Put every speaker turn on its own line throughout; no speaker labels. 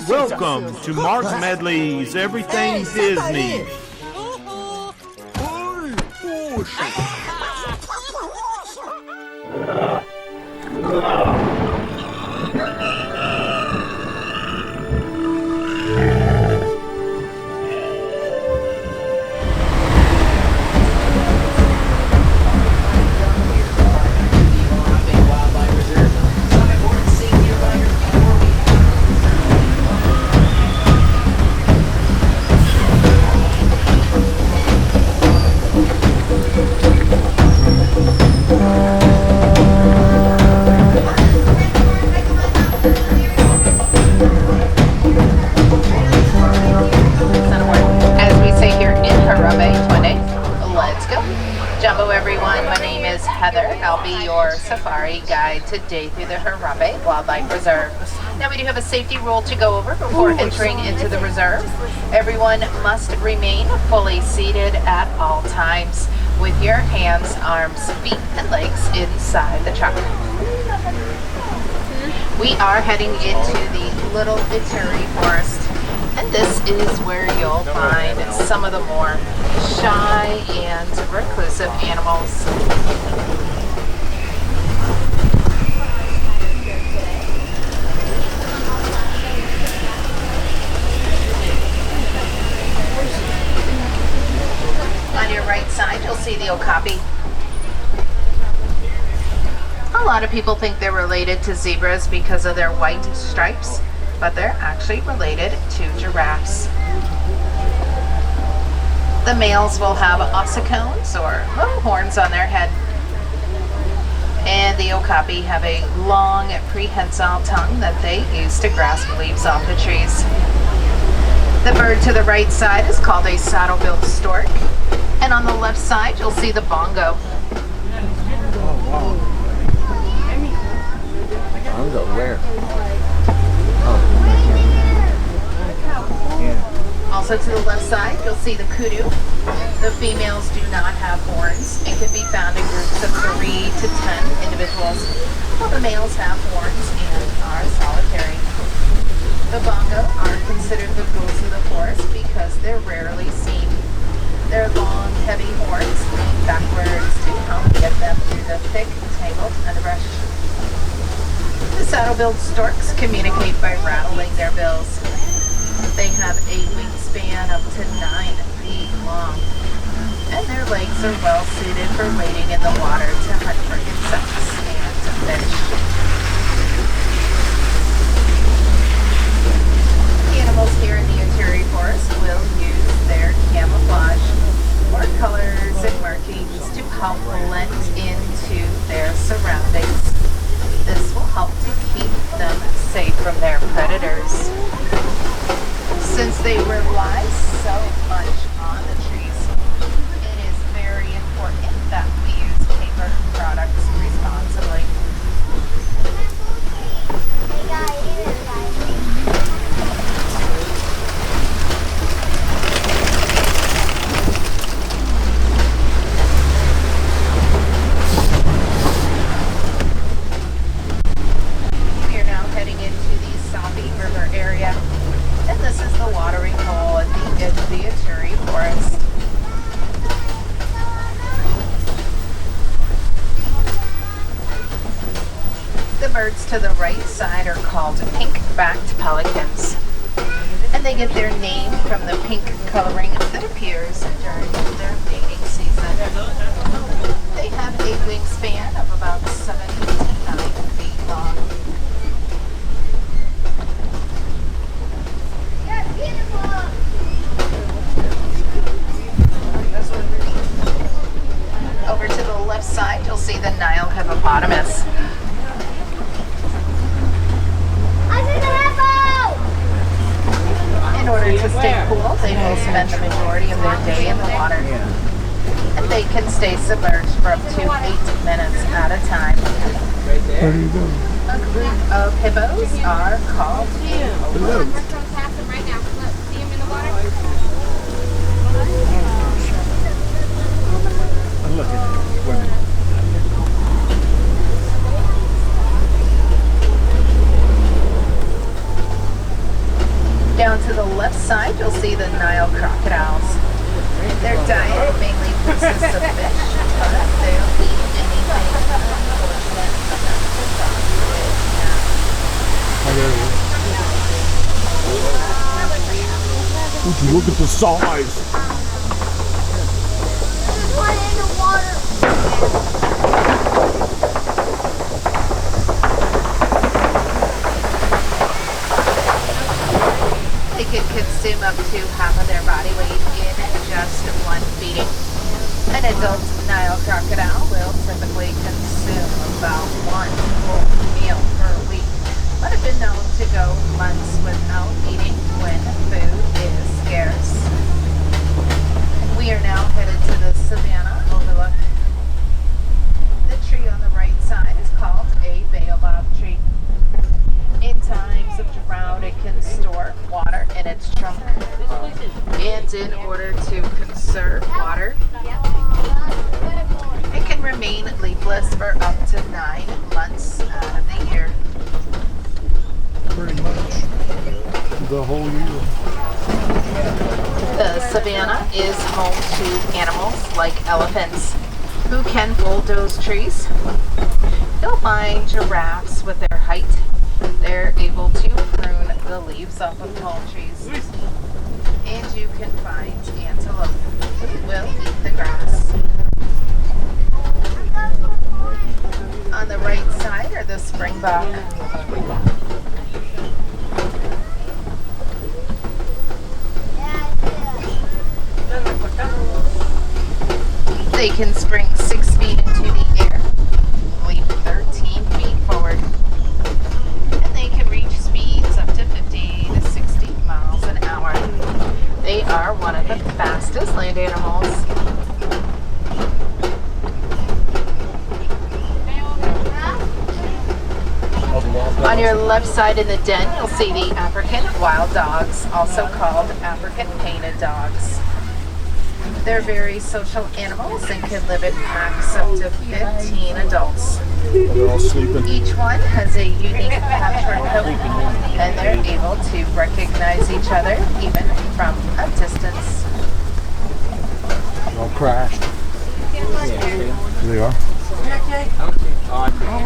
Welcome to Mark Medley's Everything Disney.
I'll be your safari guide today through the Harambe Wildlife Reserve. Now we do have a safety rule to go over before entering into the reserve. Everyone must remain fully seated at all times with your hands, arms, feet, and legs inside the truck. We are heading into the Little Ituri Forest, and this is where you'll find some of the more shy and reclusive animals. On your right side, you'll see the okapi. A lot of people think they're related to zebras because of their white stripes, but they're actually related to giraffes. The males will have ossicones or little horns on their head, and the okapi have a long prehensile tongue that they use to grasp leaves off the trees. The bird to the right side is called a saddle-billed stork, and on the left side you'll see the bongo.
Bongo where?
Also to the left side, you'll see the kudu. The females do not have horns and can be found in groups of 3 to 10 individuals, while the males have horns and are solitary. The bongo are considered the ghouls of the forest because they're rarely seen. Their long, heavy horns lean backwards to help get them through the thick, tangled underbrush. The saddle-billed storks communicate by rattling their bills. They have a wingspan up to 9 feet long, and their legs are well suited for wading in the water to hunt for insects and to fish. Animals here in the Ituri Forest will use their camouflage or colors and markings to help blend into their surroundings. This will help to keep them safe from their predators. Since they rely so much on the trees, it is very important that we use paper products responsibly. We are now heading into the Safi River area. And this is the watering hole at the edge of the Ituri Forest. The birds to the right side are called pink-backed pelicans, and they get their name from the pink coloring that appears during their mating season. They have a wingspan of about 7 to 9 feet long. Over to the left side, you'll see the Nile hippopotamus. In order to stay cool, they will spend the majority of their day in the water. And they can stay submerged for up to 8 minutes at a time.
There you go.
A group of hippos are called
Hello. Look at women.
see the Nile crocodiles. Their diet mainly consists of fish, but they'll eat anything.
Would you look at the size?
There's one in the water.
They can consume up to half of their body weight in just one feeding. An adult Nile crocodile will typically consume about one full meal per week, but have been known to go months without eating when food is scarce. And we are now headed to the savannah overlook. The tree on the right side is called a baobab tree. In times of drought, it can store water in its trunk. And in order to conserve water, it can remain leafless for up to 9 months out of the year.
Pretty much the whole year.
The savannah is home to animals like elephants, who can bulldoze trees. You'll find giraffes with their height. They're able to prune the leaves off of tall trees. And you can find antelope, who will eat the grass. On the right side are the springbok. They can spring 6 feet into the air, leap 13 feet forward, and they can reach speeds up to 50 to 60 miles an hour. They are one of the fastest land animals. On your left side in the den, you'll see the African wild dogs, also called African painted dogs. They're very social animals and can live in packs up to 15 adults.
They're all sleeping.
Each one has a unique patchwork coat, and they're able to recognize each other even from a distance.
They're all crashed. They are.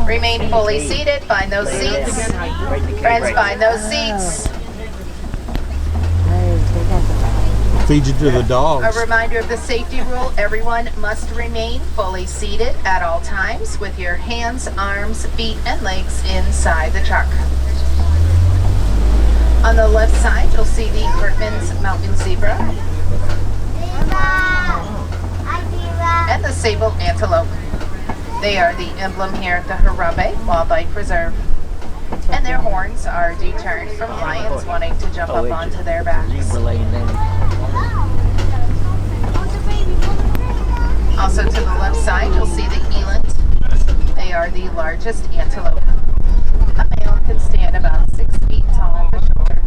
Remain fully seated. Find those seats. Friends, find those seats.
Feed you to the dogs.
A reminder of the safety rule: everyone must remain fully seated at all times with your hands, arms, feet, and legs inside the truck. On the left side, you'll see the Hartman's mountain zebra and the sable antelope. They are the emblem here at the Harambe Wildlife Preserve. And their horns are deterrent from lions wanting to jump up onto their backs. Also to the left side, you'll see the eland. They are the largest antelope. A male can stand about 6 feet tall at the shoulder.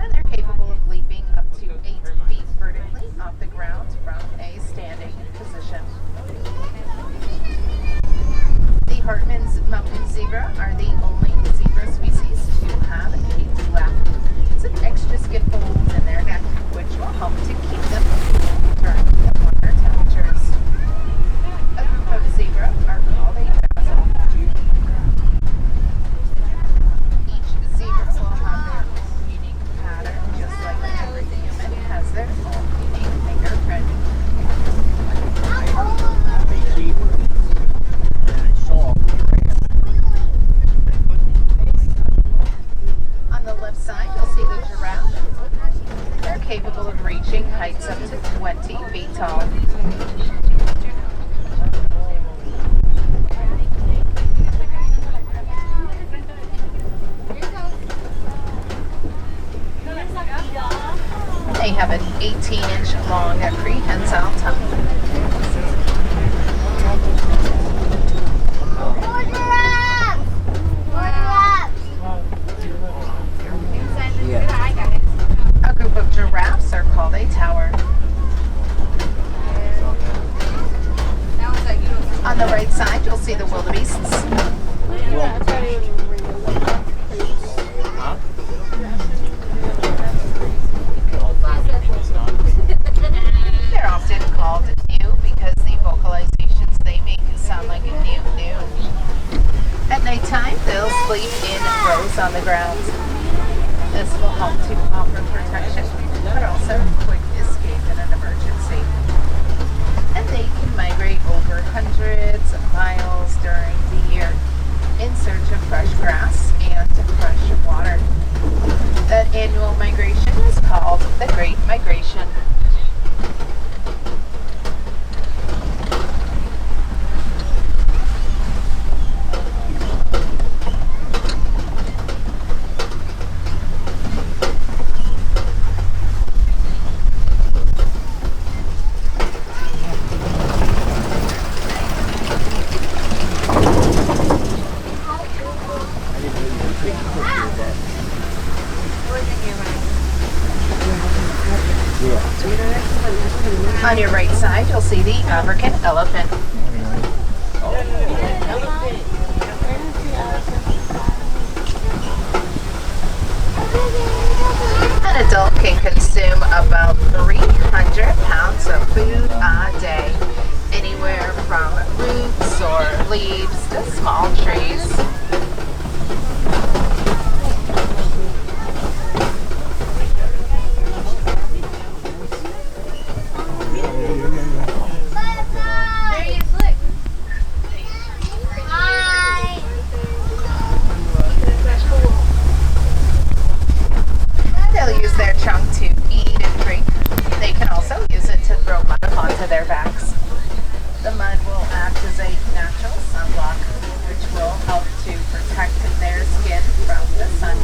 And they're capable of leaping up to 8 feet vertically off the ground from a standing position. The Hartman's mountain zebra are the only zebra species to have a flap. It's an extra skin fold in their neck, which will help to keep them during the warmer temperatures. A group of zebra are called a dazzle. Each zebra will have their own unique pattern, just like every human has their own unique fingerprint. On the left side, you'll see the giraffe. They're capable of reaching heights up to 20 feet tall. They have an 18-inch long prehensile tongue. A group of giraffes are called a tower. On the right side, you'll see the wildebeests. nighttime, they'll sleep in rows on the ground. This will help to offer protection, but also quick escape in an emergency. And they can migrate over hundreds of miles during the year in search of fresh grass and fresh water. That annual migration is called the Great Migration. On your right side, you'll see the African elephant. An adult can consume about 300 pounds of food a day, anywhere from roots or leaves to small trees. They'll use their trunk to eat and drink. They can also use it to throw mud onto their backs. The mud will act as a natural sunblock, which will help to protect their skin from the sun.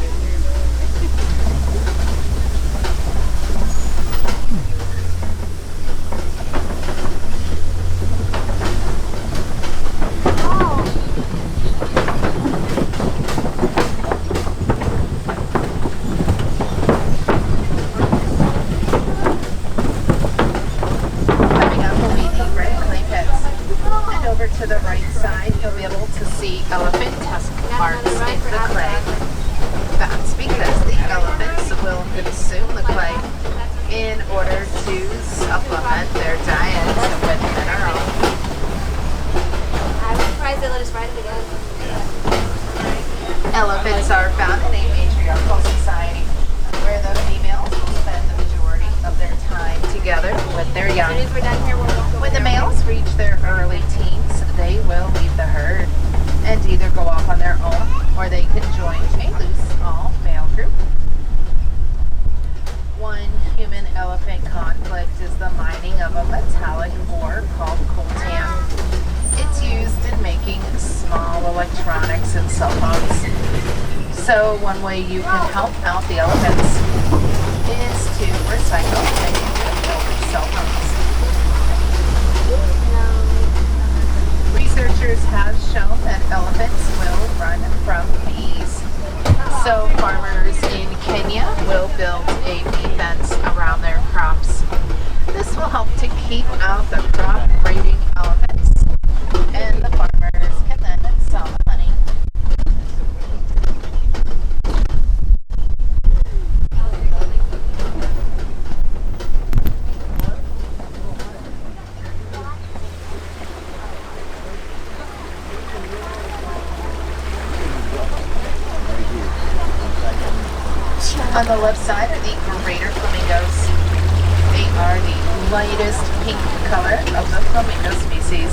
To the right side, you'll be able to see elephant tusk marks in the clay. That's because the elephants will consume the clay in order to supplement their diet with minerals.
I'm surprised they let us ride it again.
Elephants are found in a matriarchal society where the females will spend the majority of their time together with their young.
As soon as we're done here, we'll walk over
When the
there.
males reach their early teens, they will leave the herd and either go off on their own or they can join a loose all-male group. One human-elephant conflict is the mining of a metallic ore called coltan. It's used in making small electronics and cell phones. So one way you can help out the elephants is to recycle and use cell phones. Researchers have shown that elephants will run from bees. So farmers in Kenya will build a bee fence around their crops. This will help to keep out the crop-raiding elephants, and the farmers can then sell the honey. On the left side are the greater flamingos. They are the lightest pink color of the flamingo species.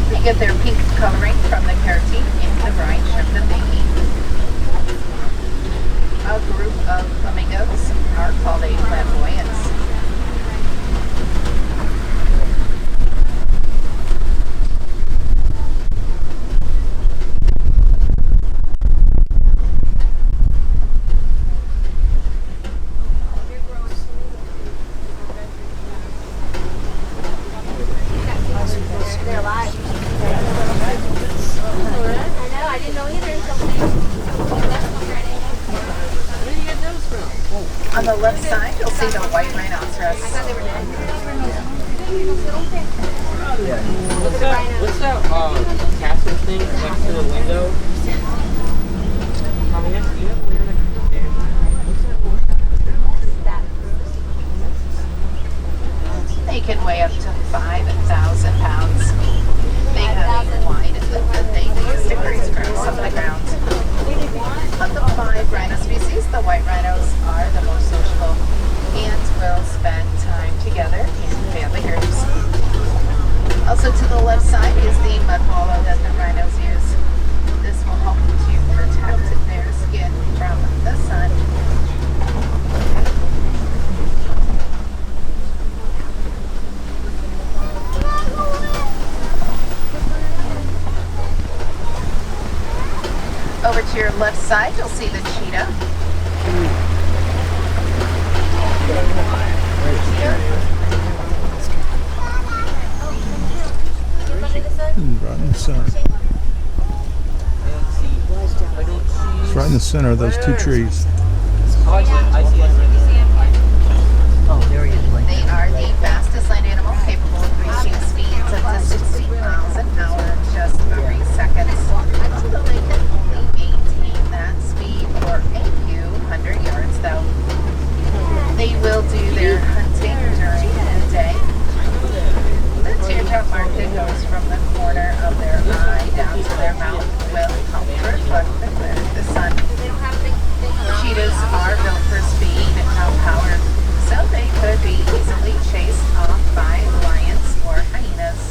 They get their pink coloring from the keratin in the brine shrimp that they eat. A group of flamingos are called a flamboyance.
They're alive. I know, I didn't know either. Where did you get those from?
On the left side, you'll see the white rhinoceros.
I thought they were dead.
What's that castle thing next to the window? Tommy, you have a window next to
species, the white rhinos are the most sociable and will spend time together in family groups. Also to the left side is the mud wallow that the rhinos use. This will help to protect their skin from the sun. Over to your left side, you'll see the cheetah.
Right in the center. It's right in the center of those two trees.
Oh, there he is.
They are the fastest land animal, capable of reaching speeds up to 60 miles an hour in just 3 seconds. Although they can only maintain that speed for a few hundred yards though. They will do their hunting during the day. The teardrop mark that goes from the corner of their eye down to their mouth will help to reflect the glare of the sun. Cheetahs are built for speed and power, so they could be easily chased off by lions or hyenas.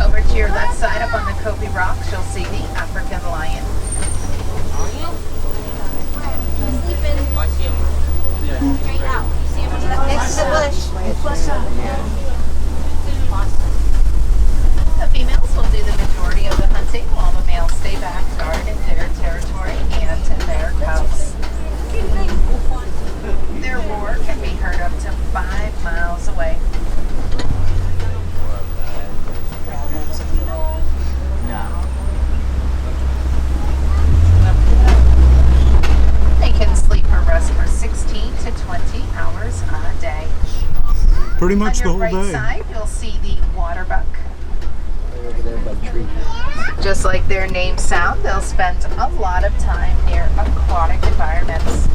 Over to your left side up on the Kobe rocks, you'll see the African lion.
Next to the bush.
The females will do the majority of the hunting while the males stay back, guard in their territory and their cubs. Their roar can be heard up to 5 miles away. They can sleep or rest for 16 to 20 hours a day.
Pretty much
On
the
your
whole
right
day.
side, you'll see the waterbuck.
Over there by the tree.
Just like their names sound, they'll spend a lot of time near aquatic environments.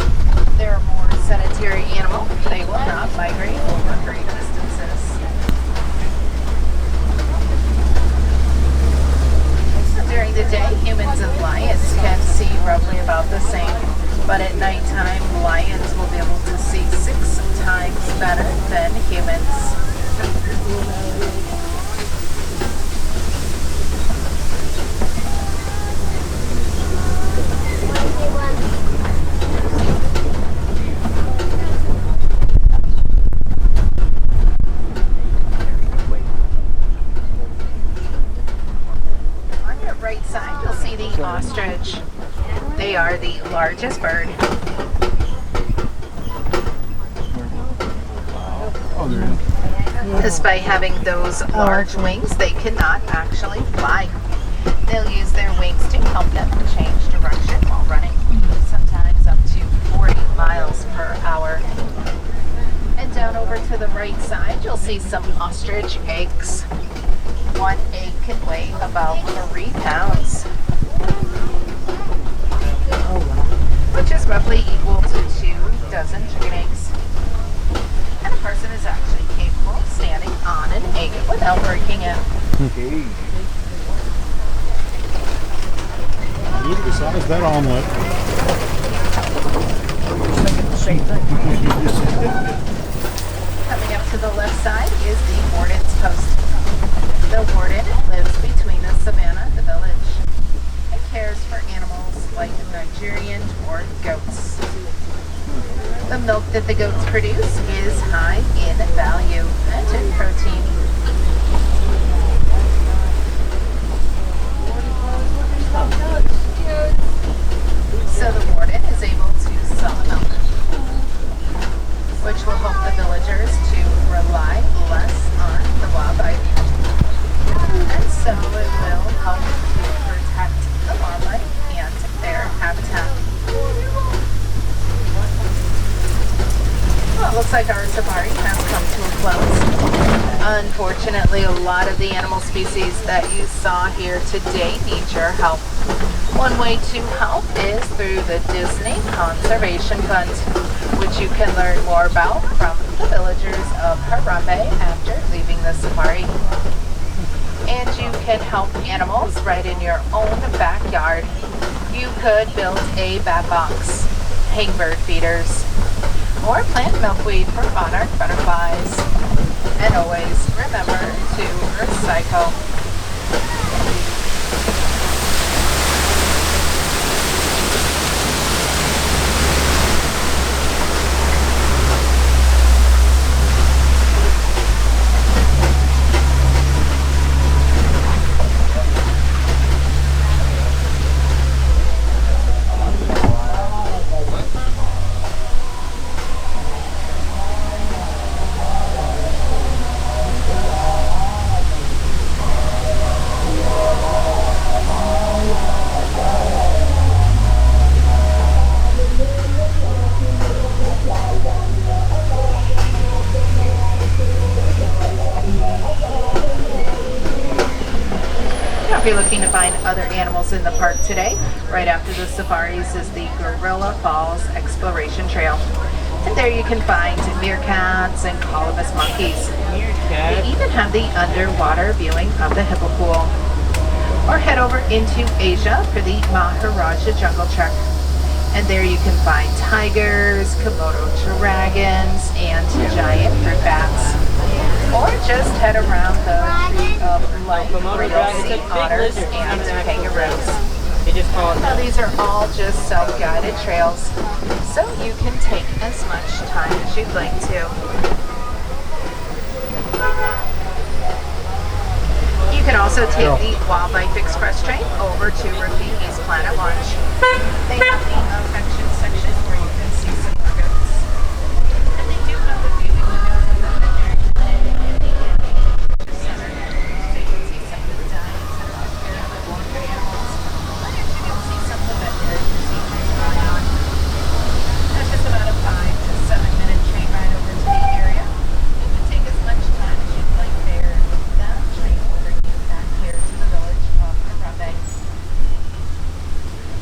They're a more sedentary animal. They will not migrate over great distances. During the day, humans and lions can see roughly about the same, but at nighttime, lions will be able to see 6 times better than humans. On your right side, you'll see the ostrich. They are the largest bird.
Oh, there it is.
Despite having those large wings, they cannot actually fly. They'll use their wings to help them change direction while running, sometimes up to 40 miles per hour. And down over to the right side, you'll see some ostrich eggs. One egg can weigh about 3 pounds, which is roughly equal to 2 dozen chicken eggs. And a person is actually capable of standing on an egg without breaking it.
Look at the size of that omelet.
Same thing.
Coming up to the left side is the warden's post. The warden lives between the savannah and the village and cares for animals like Nigerian or goats. The milk that the goats produce is high in value and in protein. So the warden is able to sell milk, which will help the villagers to rely less on the wildlife. And so it will help to protect the wildlife and their habitat. Well, it looks like our safari has come to a close. Unfortunately, a lot of the animal species that you saw here today need your help. One way to help is through the Disney Conservation Fund, which you can learn more about from the villagers of Harambe after leaving the safari. And you can help animals right in your own backyard. You could build a bat box, hang bird feeders, or plant milkweed for monarch butterflies. And always remember to recycle. If you're looking to find other animals in the park today, right after the safaris is the Gorilla Falls Exploration Trail. And there you can find meerkats and colobus monkeys. They even have the underwater viewing of the hippo pool. Or head over into Asia for the Maharaja Jungle Trek. And there you can find tigers, Komodo dragons, and giant fruit bats. Or just head around the tree of life where you'll see otters and kangaroos. Now these are all just self-guided trails, so you can take as much time as you'd like to. You can also take the Wildlife Express train over to Rafiki's Planet Launch. They have the affection section where you can see some more goats. And they do have a viewing window in the veterinary clinic and the animal center, so you can see some of the diets that are prepared for larger animals. And you can see some of the veterinary procedures going on. That's just about a 5 to 7 minute train ride over to the area. You can take as much time as you'd like there. That train will bring you back here to the village of Harambe.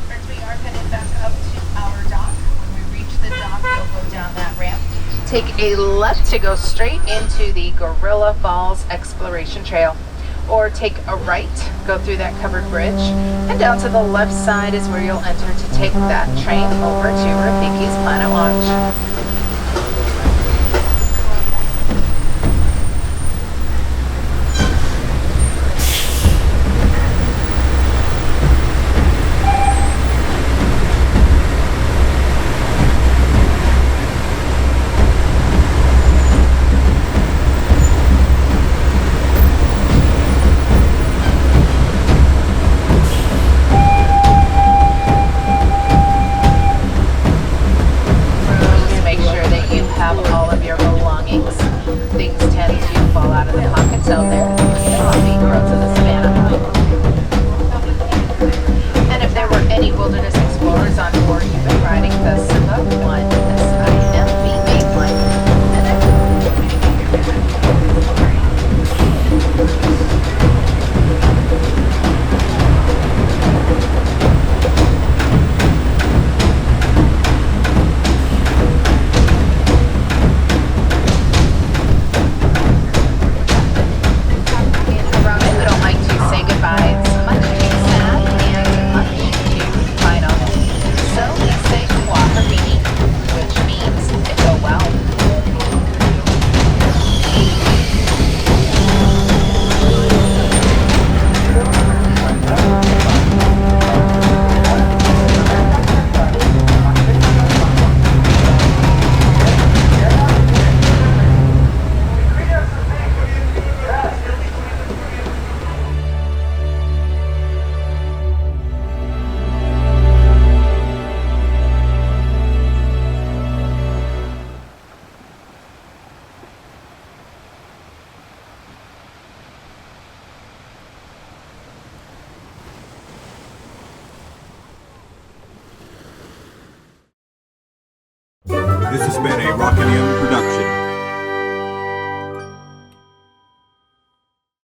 Friends, we are headed back up to our dock. When we reach the dock, you'll go down that ramp. Take a left to go straight into the Gorilla Falls Exploration Trail. Or take a right, go through that covered bridge, and down to the left side is where you'll enter to take that train over to Rafiki's Planet Launch.
This has been a Rockanium production.